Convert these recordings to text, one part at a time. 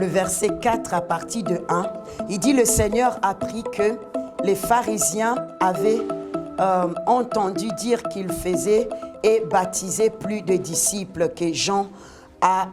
le verset 4 à partir de 1. Il dit, le Seigneur apprit que les pharisiens avaient entendu dire qu'il faisait et baptisait plus de disciples que Jean. À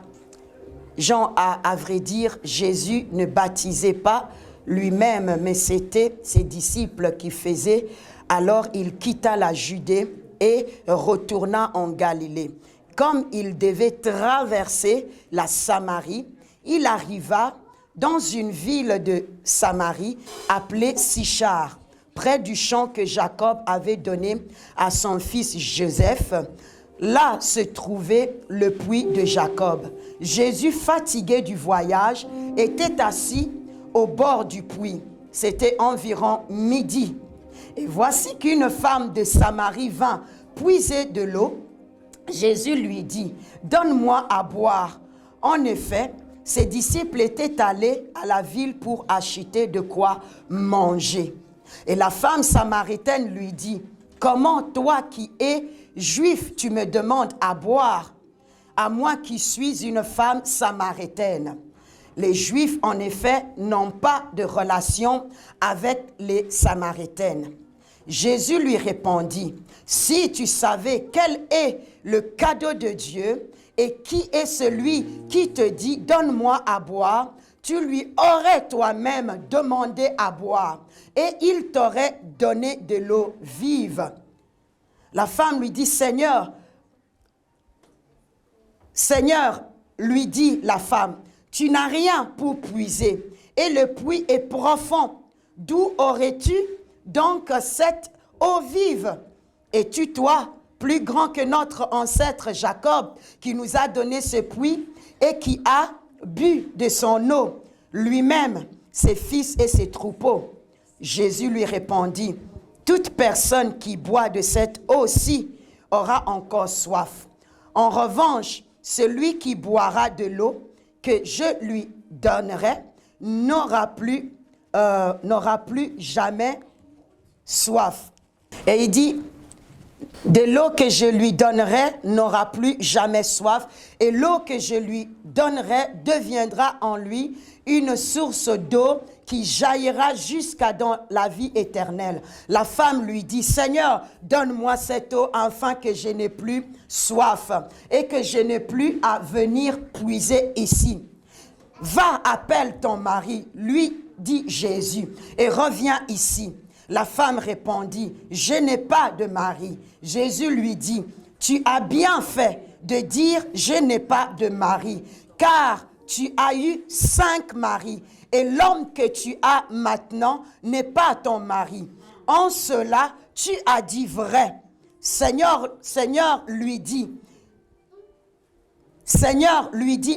vrai dire, Jésus ne baptisait pas lui-même, mais c'était ses disciples qui faisaient. Alors il quitta la Judée et retourna en Galilée. Comme il devait traverser la Samarie, il arriva dans une ville de Samarie appelée Sichar, près du champ que Jacob avait donné à son fils Joseph. Là se trouvait le puits de Jacob. Jésus, fatigué du voyage, était assis au bord du puits. C'était environ midi. Et voici qu'une femme de Samarie vint puiser de l'eau. Jésus lui dit, « Donne-moi à boire. » En effet, ses disciples étaient allés à la ville pour acheter de quoi manger. Et la femme samaritaine lui dit, « Comment toi qui es juif, tu me demandes à boire, à moi qui suis une femme samaritaine. » Les Juifs, en effet, n'ont pas de relation avec les Samaritaines. Jésus lui répondit, « Si tu savais quel est le cadeau de Dieu et qui est celui qui te dit, donne-moi à boire, tu lui aurais toi-même demandé à boire et il t'aurait donné de l'eau vive. » La femme lui dit, « Seigneur, lui dit la femme, tu n'as rien pour puiser et le puits est profond. D'où aurais-tu donc cette eau vive? Es-tu toi plus grand que notre ancêtre Jacob qui nous a donné ce puits et qui a bu de son eau, lui-même, ses fils et ses troupeaux? » Jésus lui répondit, « Toute personne qui boit de cette eau-ci aura encore soif. En revanche, celui qui boira de l'eau que je lui donnerai n'aura plus jamais soif. » Et il dit, de l'eau que je lui donnerai n'aura plus jamais soif, et l'eau que je lui donnerai deviendra en lui une source d'eau qui jaillira jusqu'à dans la vie éternelle. La femme lui dit, « Seigneur, donne-moi cette eau afin que je n'ai plus soif et que je n'ai plus à venir puiser ici. Va, appelle ton mari, lui dit Jésus, et reviens ici. » La femme répondit, « Je n'ai pas de mari. » Jésus lui dit, « Tu as bien fait de dire, je n'ai pas de mari, car tu as eu 5 maris, et l'homme que tu as maintenant n'est pas ton mari. En cela, tu as dit vrai. » Seigneur lui dit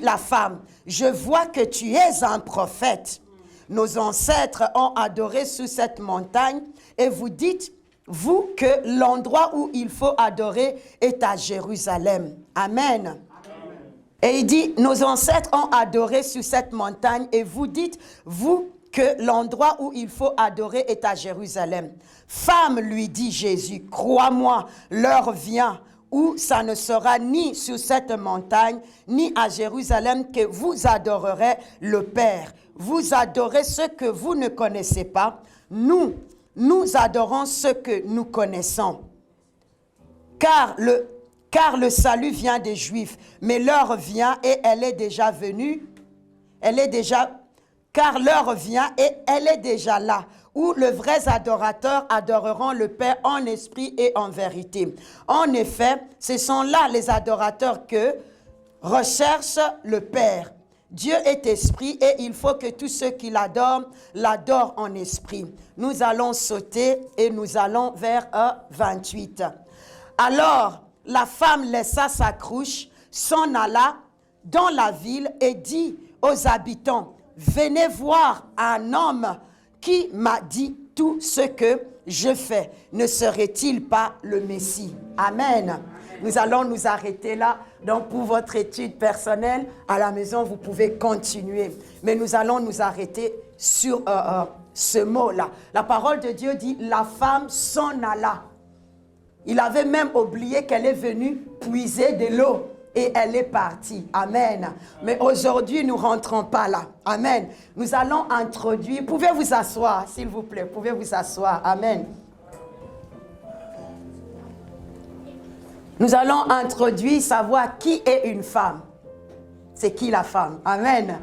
la femme, « Je vois que tu es un prophète. Nos ancêtres ont adoré sous cette montagne et vous dites, vous, que l'endroit où il faut adorer est à Jérusalem. » Amen. Amen. Et il dit, nos ancêtres ont adoré sous cette montagne et vous dites, vous, que l'endroit où il faut adorer est à Jérusalem. Femme, lui dit Jésus, crois-moi, l'heure vient où ça ne sera ni sur cette montagne, ni à Jérusalem que vous adorerez le Père. Vous adorez ce que vous ne connaissez pas. Nous adorons ce que nous connaissons. Car le salut vient des Juifs, mais l'heure vient et elle est déjà venue. Car l'heure vient et elle est déjà là, où les vrais adorateurs adoreront le Père en esprit et en vérité. En effet, ce sont là les adorateurs que recherche le Père. Dieu est esprit et il faut que tous ceux qui l'adorent en esprit. Nous allons sauter et nous allons vers 28. Alors, la femme laissa sa cruche, s'en alla dans la ville et dit aux habitants, « Venez voir un homme qui m'a dit tout ce que je fais. Ne serait-il pas le Messie? » Amen. Nous allons nous arrêter là. Donc, pour votre étude personnelle, à la maison, vous pouvez continuer. Mais nous allons nous arrêter sur ce mot-là. La parole de Dieu dit, la femme s'en alla. Il avait même oublié qu'elle est venue puiser de l'eau. et elle est partie. Amen. Mais aujourd'hui, nous ne rentrons pas là. Amen. Nous allons introduire. Pouvez vous asseoir, s'il vous plaît. Pouvez vous asseoir. Amen. Nous allons introduire, savoir qui est une femme. C'est qui la femme? Amen.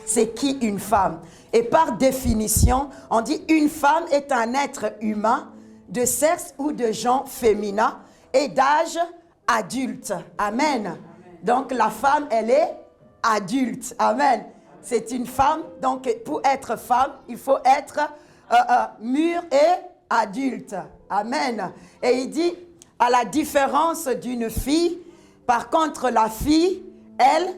C'est qui une femme? Et par définition, on dit une femme est un être humain de sexe ou de genre féminin et d'âge adulte. Amen. Donc la femme, elle est adulte. Amen. C'est une femme. Donc pour être femme, il faut être mûre et adulte. Amen. Et il dit, à la différence d'une fille, par contre la fille, elle,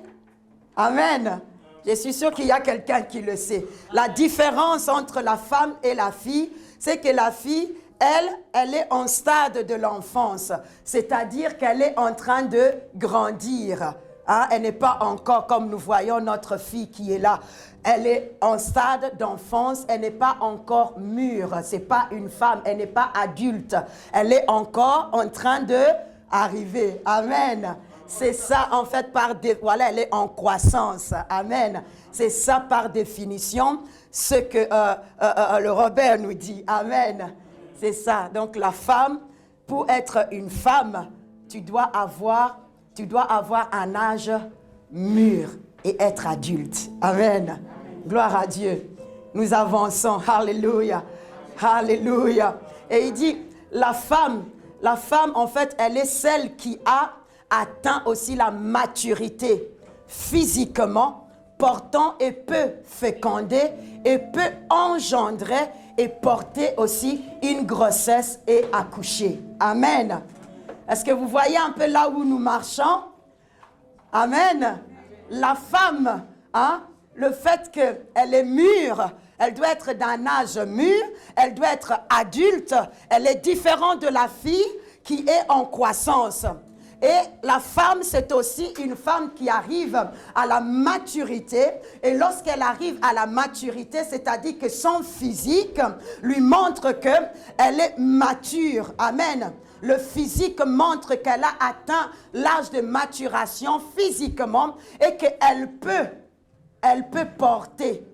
amen. Je suis sûre qu'il y a quelqu'un qui le sait. La différence entre la femme et la fille, c'est que la fille, elle est en stade de l'enfance, c'est-à-dire qu'elle est en train de grandir. Hein? Elle n'est pas encore, comme nous voyons notre fille qui est là, elle est en stade d'enfance, elle n'est pas encore mûre, ce n'est pas une femme, elle n'est pas adulte, elle est encore en train d'arriver. Amen. C'est ça en fait, voilà, elle est en croissance. Amen. C'est ça par définition, ce que le Robert nous dit. Amen. C'est ça. Donc la femme, pour être une femme, tu dois avoir un âge mûr et être adulte. Amen. Gloire à Dieu. Nous avançons. Alléluia. Alléluia. Et il dit, la femme en fait, elle est celle qui a atteint aussi la maturité physiquement, portant et peut féconder et peut engendrer et porter aussi une grossesse et accoucher. Amen. Est-ce que vous voyez un peu là où nous marchons? Amen. La femme, hein, le fait qu'elle est mûre, elle doit être d'un âge mûr, elle doit être adulte, elle est différente de la fille qui est en croissance. Et la femme, c'est aussi une femme qui arrive à la maturité. Et lorsqu'elle arrive à la maturité, c'est-à-dire que son physique lui montre qu'elle est mature. Amen. Le physique montre qu'elle a atteint l'âge de maturation physiquement et qu'elle peut porter.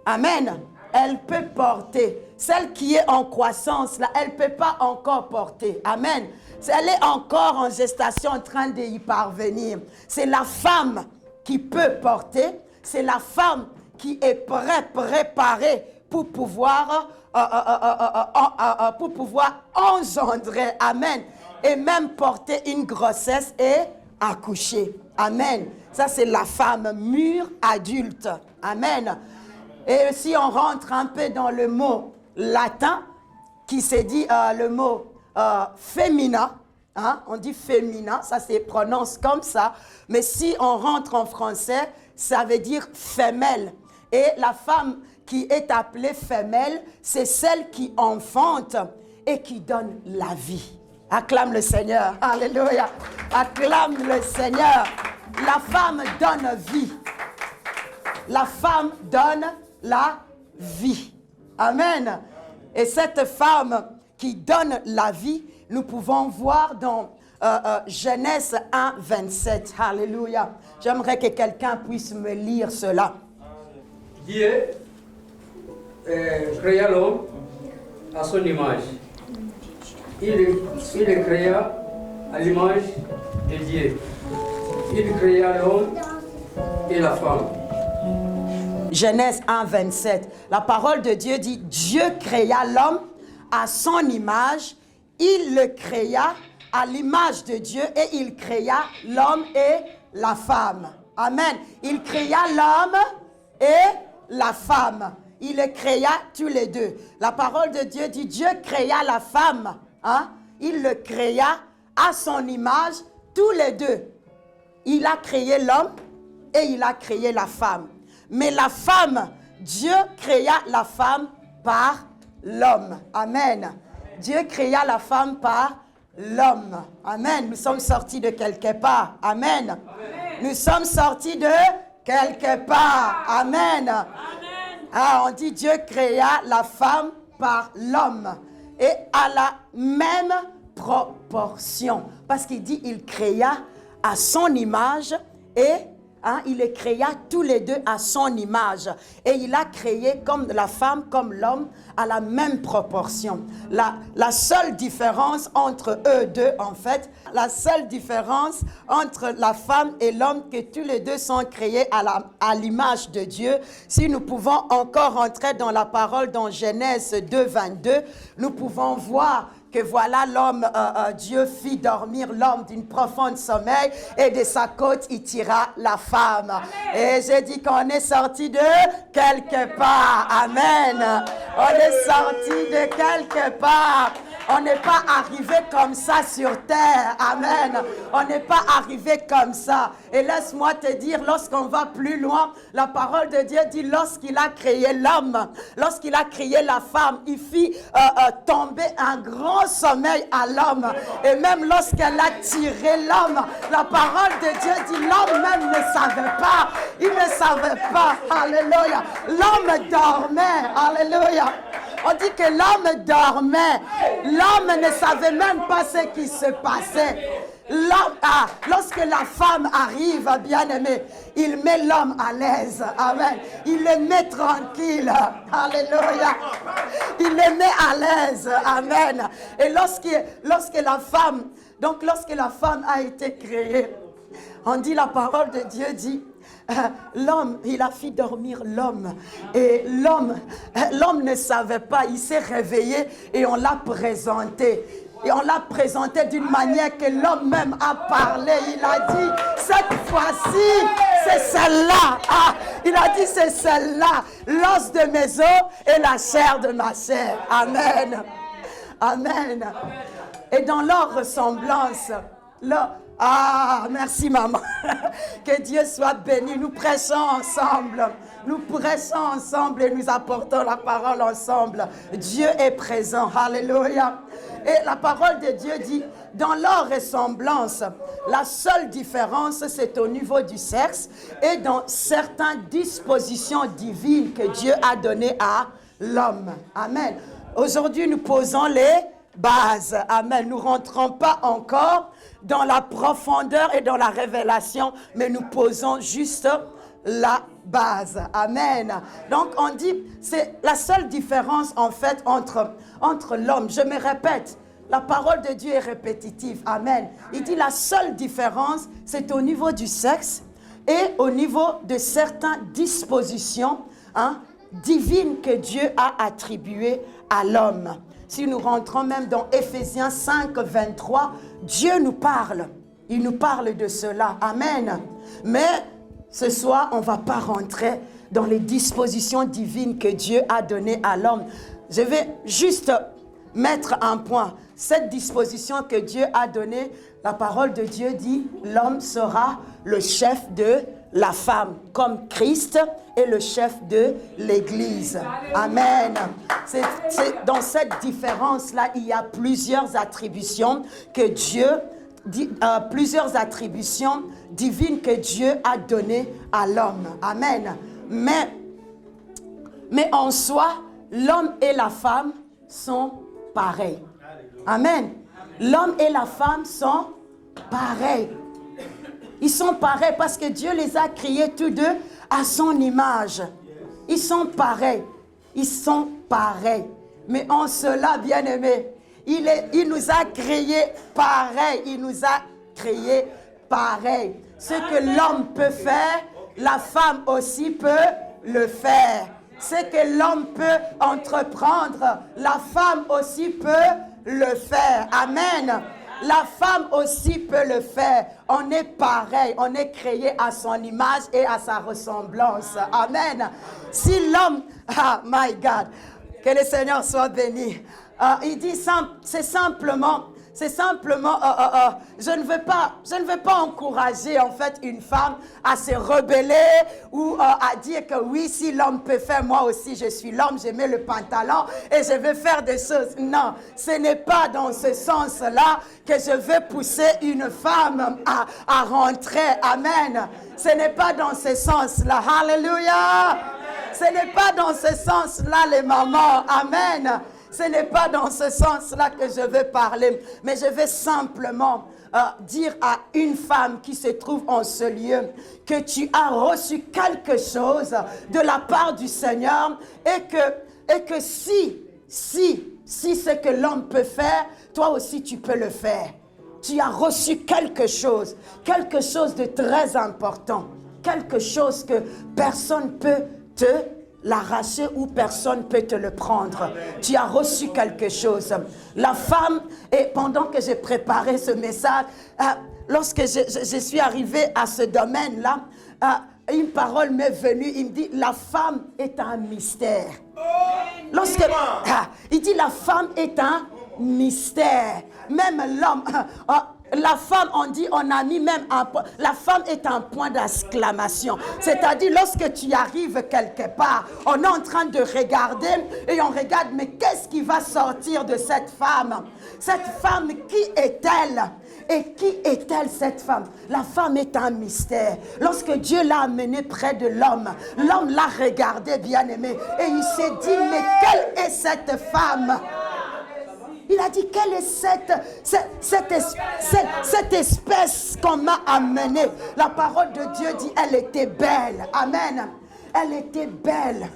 Amen. Elle peut porter. Celle qui est en croissance, là, elle ne peut pas encore porter. Amen. Elle est encore en gestation en train d'y parvenir. C'est la femme qui peut porter. C'est la femme qui est préparée pour pouvoir engendrer. Amen. Et même porter une grossesse et accoucher. Amen. Ça, c'est la femme mûre, adulte. Amen. Et si on rentre un peu dans le mot latin, qui s'est dit le mot féminin, hein, on dit féminin, ça se prononce comme ça, mais si on rentre en français, ça veut dire femelle. Et la femme qui est appelée femelle, c'est celle qui enfante et qui donne la vie. Acclame le Seigneur. Alléluia. Acclame le Seigneur. La femme donne vie. La femme donne la vie. Amen. Et cette femme qui donne la vie, nous pouvons voir dans Genèse 1, 27. Alléluia. J'aimerais que quelqu'un puisse me lire cela. Dieu créa l'homme à son image. Il le créa à l'image de Dieu. Il créa l'homme et la femme. Genèse 1, 27. La parole de Dieu dit, Dieu créa l'homme à son image. Il le créa à l'image de Dieu et il créa l'homme et la femme. Amen. Il créa l'homme et la femme. Il les créa tous les deux. La parole de Dieu dit, Dieu créa la femme. Hein? Il le créa à son image, tous les deux. Il a créé l'homme et il a créé la femme. Mais la femme, Dieu créa la femme par l'homme. Amen. Dieu créa la femme par l'homme. Amen. Nous sommes sortis de quelque part. Amen. Amen. Nous sommes sortis de quelque part. Amen. Amen. Ah, on dit Dieu créa la femme par l'homme. Et à la même proportion. Parce qu'il dit il créa à son image et il les créa tous les deux à son image. Et il a créé comme la femme, comme l'homme, à la même proportion. La seule différence entre eux deux, en fait, la seule différence entre la femme et l'homme, que tous les deux sont créés à l'image de Dieu. Si nous pouvons encore entrer dans la parole dans Genèse 2, 22, nous pouvons voir que voilà l'homme, Dieu fit dormir l'homme d'une profonde sommeil et de sa côte il tira la femme. Amen. Et j'ai dit qu'on est sorti de quelque part. Amen. On est sorti de quelque part. On n'est pas arrivé comme ça sur terre. Amen. On n'est pas arrivé comme ça. Et laisse-moi te dire, lorsqu'on va plus loin, la parole de Dieu dit, lorsqu'il a créé l'homme, lorsqu'il a créé la femme, il fit tomber un grand sommeil à l'homme. Et même lorsqu'elle a tiré l'homme, la parole de Dieu dit, l'homme même ne savait pas. Il ne savait pas. Alléluia. L'homme dormait. Alléluia. On dit que l'homme dormait. L'homme ne savait même pas ce qui se passait. Lorsque la femme arrive, bien-aimé, il met l'homme à l'aise. Amen. Il le met tranquille. Alléluia. Il le met à l'aise. Amen. Et lorsque la femme a été créée, on dit, la parole de Dieu dit, l'homme, il a fait dormir l'homme. Et l'homme ne savait pas, il s'est réveillé et on l'a présenté. Et on l'a présenté d'une manière que l'homme même a parlé. Il a dit, cette fois-ci, c'est celle-là. Il a dit, c'est celle-là. L'os de mes os et la chair de ma chair. Amen. Amen. Et dans leur ressemblance, merci maman. Que Dieu soit béni. Nous prêchons ensemble. Nous prêchons ensemble et nous apportons la parole ensemble. Dieu est présent. Alléluia. Et la parole de Dieu dit, dans leur ressemblance, la seule différence, c'est au niveau du sexe et dans certaines dispositions divines que Dieu a données à l'homme. Amen. Aujourd'hui, nous posons les bases. Amen. Nous ne rentrons pas encore dans la profondeur et dans la révélation, mais nous posons juste la base. Amen. Donc on dit, c'est la seule différence en fait entre l'homme. Je me répète, la parole de Dieu est répétitive. Amen. Il dit la seule différence, c'est au niveau du sexe et au niveau de certaines dispositions divines que Dieu a attribuées à l'homme. Si nous rentrons même dans Éphésiens 5, 23, Dieu nous parle. Il nous parle de cela. Amen. Mais ce soir, on ne va pas rentrer dans les dispositions divines que Dieu a données à l'homme. Je vais juste mettre un point. Cette disposition que Dieu a donnée, la parole de Dieu dit, l'homme sera le chef de la femme, comme Christ est le chef de l'Église. Amen. C'est dans cette différence-là, il y a plusieurs attributions que Dieu plusieurs attributions divines que Dieu a données à l'homme. Amen. Mais en soi, l'homme et la femme sont pareils. Amen. L'homme et la femme sont pareils. Ils sont pareils parce que Dieu les a créés tous deux à son image. Ils sont pareils. Ils sont pareils. Mais en cela, bien-aimés, il nous a créés pareil. Il nous a créés pareil. Ce que l'homme peut faire, la femme aussi peut le faire. Ce que l'homme peut entreprendre, la femme aussi peut le faire. Amen. La femme aussi peut le faire. On est pareil. On est créé à son image et à sa ressemblance. Amen. Si l'homme... my God. Que le Seigneur soit béni. Il dit, c'est simplement, je ne veux pas encourager en fait une femme à se rebeller ou à dire que oui, si l'homme peut faire, moi aussi je suis l'homme, je mets le pantalon et je vais faire des choses. Non, ce n'est pas dans ce sens-là que je veux pousser une femme à rentrer. Amen. Ce n'est pas dans ce sens-là. Alléluia. Ce n'est pas dans ce sens-là, les mamans. Amen. Ce n'est pas dans ce sens-là que je veux parler, mais je vais simplement dire à une femme qui se trouve en ce lieu que tu as reçu quelque chose de la part du Seigneur et que si ce que l'homme peut faire, toi aussi tu peux le faire. Tu as reçu quelque chose de très important, quelque chose que personne peut te l'arracher ou personne peut te le prendre. Tu as reçu quelque chose. La femme, et pendant que j'ai préparé ce message, lorsque je suis arrivée à ce domaine-là, une parole m'est venue, il me dit, la femme est un mystère. Il dit, la femme est un mystère. Même l'homme... La femme, on a mis même un point. La femme est un point d'exclamation. C'est-à-dire, lorsque tu arrives quelque part, on est en train de regarder et on regarde, mais qu'est-ce qui va sortir de cette femme? Cette femme, qui est-elle? Et qui est-elle, cette femme? La femme est un mystère. Lorsque Dieu l'a amenée près de l'homme, l'homme l'a regardé, bien-aimé, et il s'est dit, mais quelle est cette femme? Il a dit, quelle est cette espèce qu'on m'a amenée? La parole de Dieu dit, elle était belle. Amen. Elle était belle.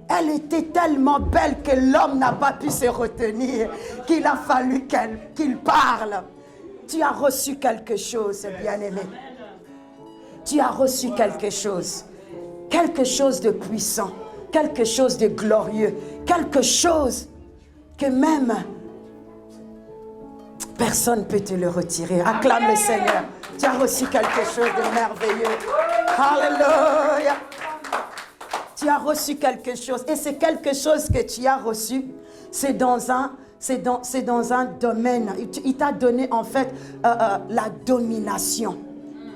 Elle était tellement belle que l'homme n'a pas pu se retenir, qu'il a fallu qu'il parle. Tu as reçu quelque chose, bien-aimé. Tu as reçu quelque chose de puissant, quelque chose de glorieux, quelque chose que même personne ne peut te le retirer. Acclame le Seigneur. Tu as reçu quelque chose de merveilleux. Alléluia. Tu as reçu quelque chose. Et c'est quelque chose que tu as reçu. C'est dans un domaine. Il t'a donné en fait la domination.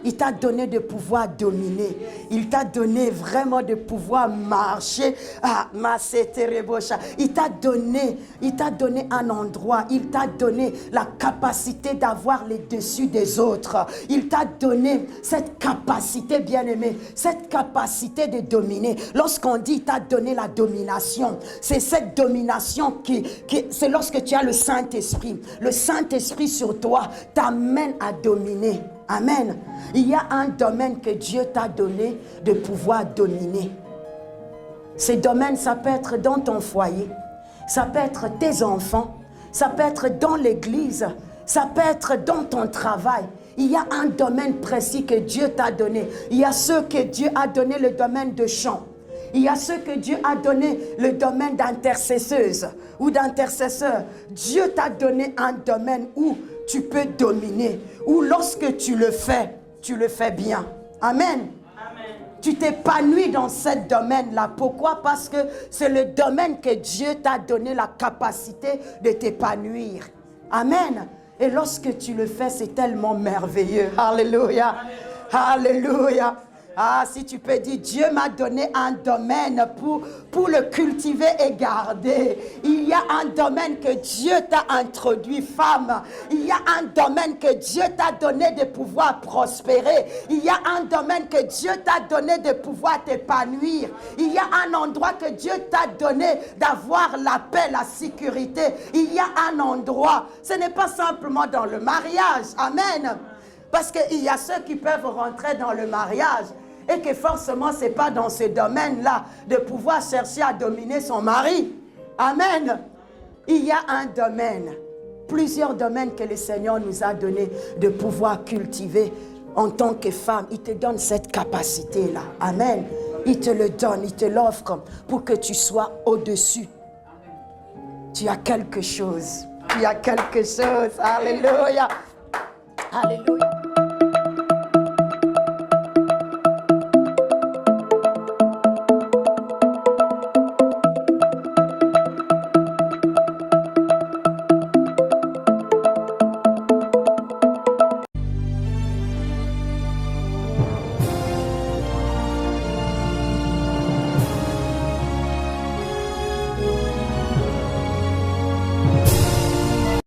Il t'a donné de pouvoir dominer. Il t'a donné vraiment de pouvoir marcher. Il t'a donné un endroit. Il t'a donné la capacité d'avoir les dessus des autres. Il t'a donné cette capacité, bien-aimé, cette capacité de dominer. Lorsqu'on dit il t'a donné la domination, c'est cette domination c'est lorsque tu as le Saint-Esprit. Le Saint-Esprit sur toi t'amène à dominer. Amen. Il y a un domaine que Dieu t'a donné de pouvoir dominer. Ces domaines, ça peut être dans ton foyer, ça peut être tes enfants, ça peut être dans l'église, ça peut être dans ton travail. Il y a un domaine précis que Dieu t'a donné. Il y a ceux que Dieu a donné le domaine de chant. Il y a ceux que Dieu a donné le domaine d'intercesseuse ou d'intercesseur. Dieu t'a donné un domaine où tu peux dominer, où lorsque tu le fais bien. Amen. Tu t'épanouis dans ce domaine-là. Pourquoi? Parce que c'est le domaine que Dieu t'a donné la capacité de t'épanouir. Amen. Et lorsque tu le fais, c'est tellement merveilleux. Alléluia. Alléluia. Ah, si tu peux dire, Dieu m'a donné un domaine pour le cultiver et garder. Il y a un domaine que Dieu t'a introduit, femme. Il y a un domaine que Dieu t'a donné de pouvoir prospérer. Il y a un domaine que Dieu t'a donné de pouvoir t'épanouir. Il y a un endroit que Dieu t'a donné d'avoir la paix, la sécurité. Il y a un endroit. Ce n'est pas simplement dans le mariage. Amen. Parce qu'il y a ceux qui peuvent rentrer dans le mariage et que forcément ce n'est pas dans ce domaine-là de pouvoir chercher à dominer son mari. Amen. Il y a un domaine, plusieurs domaines que le Seigneur nous a donné de pouvoir cultiver en tant que femme. Il te donne cette capacité-là. Amen. Il te le donne, il te l'offre pour que tu sois au-dessus. Tu as quelque chose. Tu as quelque chose. Alléluia. Alléluia.